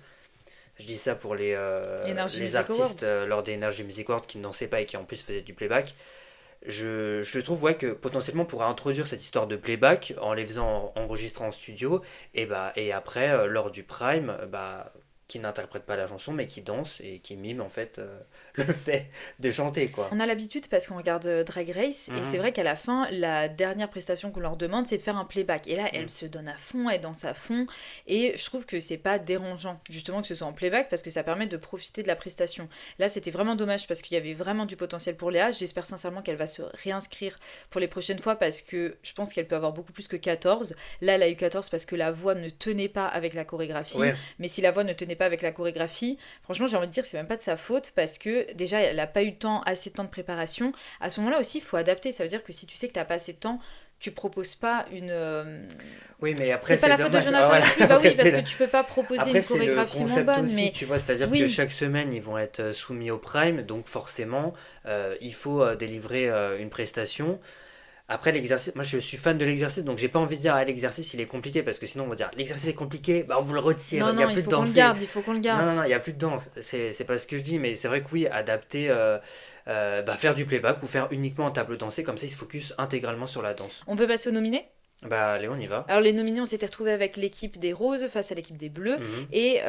Je dis ça pour Energy les Music artistes Awards. lors des Energy Music Awards qui ne dansaient pas et qui en plus faisaient du playback. Je trouve ouais, que potentiellement on pourrait introduire cette histoire de playback en les faisant enregistrer en studio et après lors du prime qui n'interprète pas la chanson mais qui danse et qui mime en fait le fait de chanter quoi. On a l'habitude parce qu'on regarde Drag Race et c'est Mhm, vrai qu'à la fin, la dernière prestation qu'on leur demande, c'est de faire un playback. Et là, mhm. elle se donne à fond, elle danse à fond. Et je trouve que c'est pas dérangeant, justement, que ce soit en playback parce que ça permet de profiter de la prestation. Là, c'était vraiment dommage parce qu'il y avait vraiment du potentiel pour Léa. J'espère sincèrement qu'elle va se réinscrire pour les prochaines fois parce que je pense qu'elle peut avoir beaucoup plus que 14. Là, elle a eu 14 parce que la voix ne tenait pas avec la chorégraphie. Ouais, Mais si la voix ne tenait pas avec la chorégraphie, franchement, j'ai envie de dire que c'est même pas de sa faute parce que déjà, elle a pas eu assez de temps de préparation. À ce moment-là aussi, il faut adapter. Ça veut dire que si tu sais que t'as pas assez de temps, tu proposes pas une. oui mais après C'est pas c'est la faute de dommage. Ah, Jonathan voilà. non plus. Bah oui, parce que tu peux pas proposer Après, une c'est le chorégraphie moins concept bonne. aussi, Mais tu vois, c'est-à-dire que oui, chaque semaine, ils vont être soumis au prime, donc forcément, il faut délivrer une prestation. Après, l'exercice, moi je suis fan de l'exercice, donc j'ai pas envie de dire, ah, l'exercice il est compliqué, parce que sinon on va dire, l'exercice est compliqué, bah on vous le retire, non, il n'y a non, il plus de faut qu'on le danser. garde. Il faut qu'on le Non, garde. non, non, il n'y a plus de danse, c'est pas ce que je dis, mais c'est vrai que oui, adapter, faire du playback ou faire uniquement un tableau dansé, comme ça il se focus intégralement sur la danse. On peut passer aux nominés. Bah, allez, on y va. Alors les nominés, on s'était retrouvés avec l'équipe des roses face à l'équipe des bleus. Mhm, Et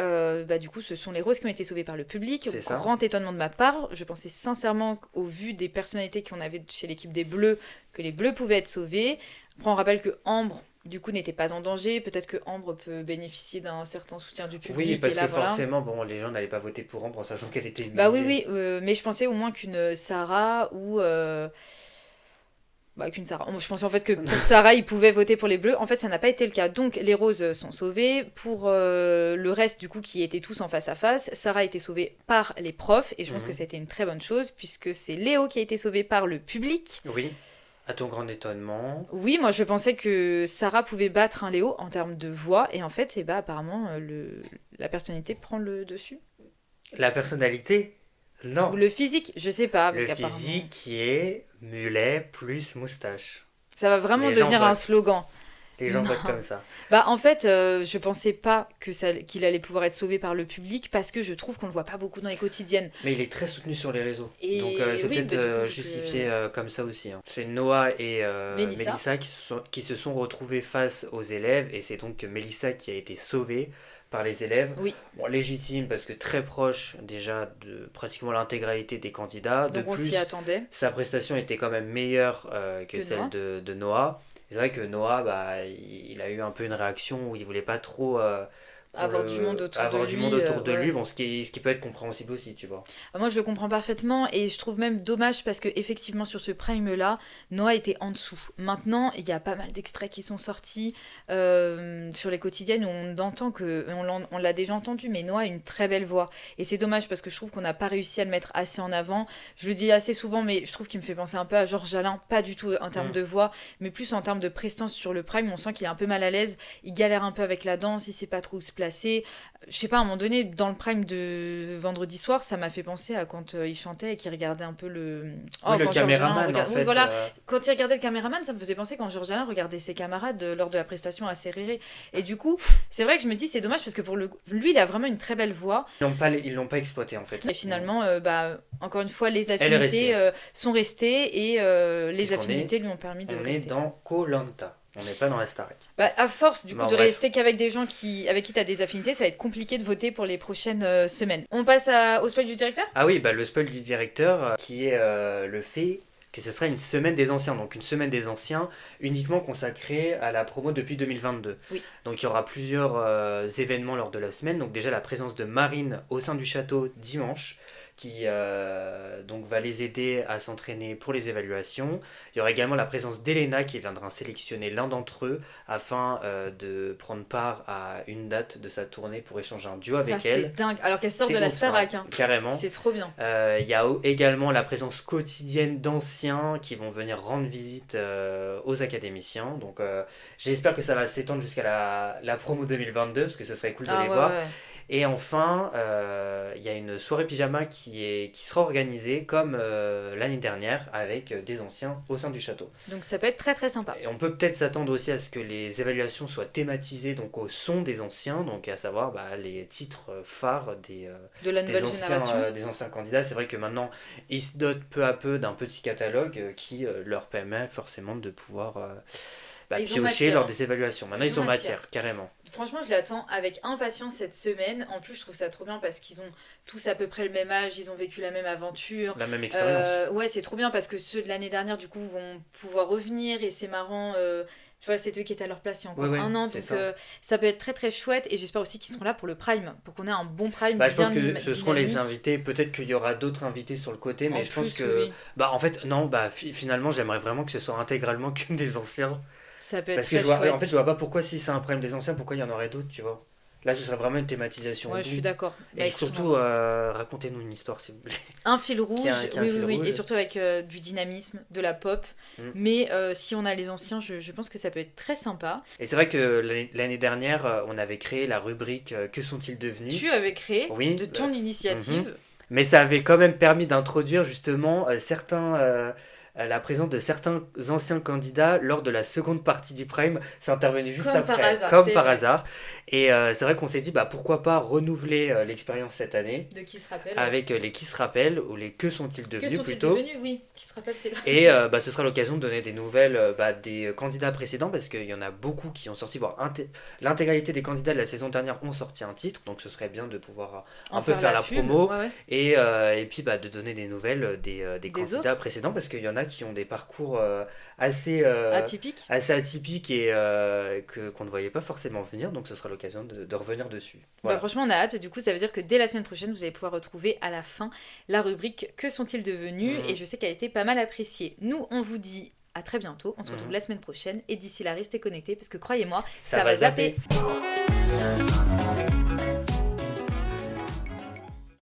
bah, du coup, ce sont les roses qui ont été sauvées par le public. c'est ça. Grand étonnement de ma part. Je pensais sincèrement qu'au vu des personnalités qu'on avait chez l'équipe des bleus, que les bleus pouvaient être sauvés. Après, on rappelle que Ambre, du coup, n'était pas en danger. Peut-être que Ambre peut bénéficier d'un certain soutien du Oui, public. Et parce là, que voilà. forcément, bon, les gens n'allaient pas voter pour Ambre en sachant qu'elle était Bah oui, éliminée. oui. Mais je pensais au moins qu'une Sarah ou... Bah, qu'une Sarah. Je pensais en fait que pour Sarah, ils pouvaient voter pour les bleus. En fait, ça n'a pas été le cas. Donc, les roses sont sauvées. Pour le reste, du coup, qui étaient tous en face à face, Sarah a été sauvée par les profs. Et je pense que Mhm. c'était une très bonne chose, puisque c'est Léo qui a été sauvé par le public. Oui, à ton grand étonnement. Oui, moi, je pensais que Sarah pouvait battre un Léo en termes de voix. Et en fait, c'est bah, apparemment, la personnalité prend le dessus. La personnalité? Ou Non. le physique, je sais pas, parce Le qu'apparemment... physique qui est mulet plus moustache. Ça va vraiment Les gens devenir un votent. slogan. Les gens votent comme ça. Bah en fait, je pensais pas qu'il allait pouvoir être sauvé par le public parce que je trouve qu'on le voit pas beaucoup dans les quotidiennes. Mais il est très soutenu sur les réseaux. Donc Et c'est oui, peut-être bah, du coup, justifié comme ça aussi, hein. C'est Noah et Mélissa. Mélissa qui se sont retrouvés face aux élèves. Et c'est donc Mélissa qui a été sauvée par les élèves. Oui, Bon, légitime parce que très proche déjà de pratiquement l'intégralité des candidats. De donc on s'y plus, attendait. sa prestation était quand même meilleure que Que celle Noah. de Noah. C'est vrai que Noah, il a eu un peu une réaction où il voulait pas trop Avoir du monde autour de avoir du monde lui, autour de ouais. lui, bon, ce qui peut être compréhensible aussi, tu vois. Ah, moi, je le comprends parfaitement et je trouve même dommage parce que effectivement sur ce prime-là, Noah était en dessous. Maintenant, il y a pas mal d'extraits qui sont sortis sur les quotidiennes où on entend que, on l'a déjà entendu, mais Noah a une très belle voix. Et c'est dommage parce que je trouve qu'on n'a pas réussi à le mettre assez en avant. Je le dis assez souvent, mais je trouve qu'il me fait penser un peu à Georges Alain, pas du tout en termes Mm. de voix, mais plus en termes de prestance sur le prime. On sent qu'il est un peu mal à l'aise, il galère un peu avec la danse, il sait pas trop où se placer. placé. Je sais pas, à un moment donné, dans le prime de vendredi soir, ça m'a fait penser à quand il chantait et qu'il regardait un peu le... Oui, le quand Georges Alain caméraman, en regarde... Oui, fait. voilà. Quand il regardait le caméraman, ça me faisait penser quand Georges Alain regardait ses camarades lors de la prestation à Serréré. Et du coup, c'est vrai que je me dis, c'est dommage parce que lui, il a vraiment une très belle voix. Ils l'ont pas exploité, en fait. Et finalement, encore une fois, les Elle est restée. affinités sont restées et les Puisqu'on affinités lui ont permis de on est rester. dans koh On n'est pas dans la Starac. À force du coup Bon, de bref. rester qu'avec des gens avec qui tu as des affinités, ça va être compliqué de voter pour les prochaines semaines. On passe au spoil du directeur. Ah oui, le spoil du directeur, qui est le fait que ce sera une semaine des anciens. Donc une semaine des anciens uniquement consacrée à la promo depuis 2022. Oui. Donc il y aura plusieurs événements lors de la semaine. Donc déjà la présence de Marine au sein du château dimanche, qui donc va les aider à s'entraîner pour les évaluations. Il y aura également la présence d'Elena qui viendra sélectionner l'un d'entre eux afin de prendre part à une date de sa tournée pour échanger un duo avec Ça elle. c'est dingue. Alors qu'elle sort C'est de la ouf, ça, Starac. Hein. carrément. C'est trop bien. Il y a également la présence quotidienne d'anciens qui vont venir rendre visite aux académiciens. Donc j'espère que ça va s'étendre jusqu'à la promo 2022 parce que ce serait cool de les voir. Ouais. Et enfin, il y a une soirée pyjama qui sera organisée comme l'année dernière avec des anciens au sein du château. Donc ça peut être très très sympa. Et on peut peut-être s'attendre aussi à ce que les évaluations soient thématisées donc au son des anciens, donc à savoir les titres phares de la nouvelle génération. Des anciens candidats. C'est vrai que maintenant, ils se dotent peu à peu d'un petit catalogue qui leur permet forcément de pouvoir piocher lors des évaluations. Maintenant, ils ont matière, carrément. Franchement, je l'attends avec impatience cette semaine. En plus, je trouve ça trop bien parce qu'ils ont tous à peu près le même âge, ils ont vécu la même aventure. La même expérience. Ouais, c'est trop bien parce que ceux de l'année dernière, du coup, vont pouvoir revenir et c'est marrant. Tu vois, c'est eux qui étaient à leur place il y a encore un an. Donc, ça peut être très très chouette. Et j'espère aussi qu'ils seront là pour le Prime, pour qu'on ait un bon Prime. Je pense que ce seront les invités. Peut-être qu'il y aura d'autres invités sur le côté, mais je pense que. Oui. En fait, non, finalement, j'aimerais vraiment que ce soit intégralement que des anciens. Ça peut être parce que je vois pas pourquoi, si c'est un Prime des anciens, pourquoi il y en aurait d'autres, tu vois. Là, ce serait vraiment une thématisation. Ouais, je suis d'accord. Et surtout, racontez-nous une histoire, s'il vous plaît. Un fil rouge, oui. Rouge. Et surtout avec du dynamisme, de la pop. Mais si on a les anciens, je pense que ça peut être très sympa. Et c'est vrai que l'année dernière, on avait créé la rubrique Que sont-ils devenus ? Tu avais créé de ton initiative. Mais ça avait quand même permis d'introduire justement la présence de certains anciens candidats lors de la seconde partie du Prime. C'est intervenu juste après, comme par hasard. Et c'est vrai qu'on s'est dit pourquoi pas renouveler l'expérience cette année. De Qui se rappelle. Avec les Qui se rappellent ou les Que sont-ils devenus plutôt. Devenus, oui. Qui se rappelle, c'est là. Et ce sera l'occasion de donner des nouvelles des candidats précédents parce qu'il y en a beaucoup qui ont sorti, voire l'intégralité des candidats de la saison dernière ont sorti un titre. Donc ce serait bien de pouvoir un peu faire la promo et puis de donner des nouvelles des candidats précédents parce qu'il y en a qui ont des parcours assez atypiques et qu'on ne voyait pas forcément venir, donc ce sera l'occasion de revenir dessus. Voilà. Franchement, on a hâte. Du coup, ça veut dire que dès la semaine prochaine, vous allez pouvoir retrouver à la fin la rubrique Que sont-ils devenus et je sais qu'elle a été pas mal appréciée. Nous, on vous dit à très bientôt. On se retrouve la semaine prochaine et d'ici là, restez connectés parce que croyez-moi, ça va zapper.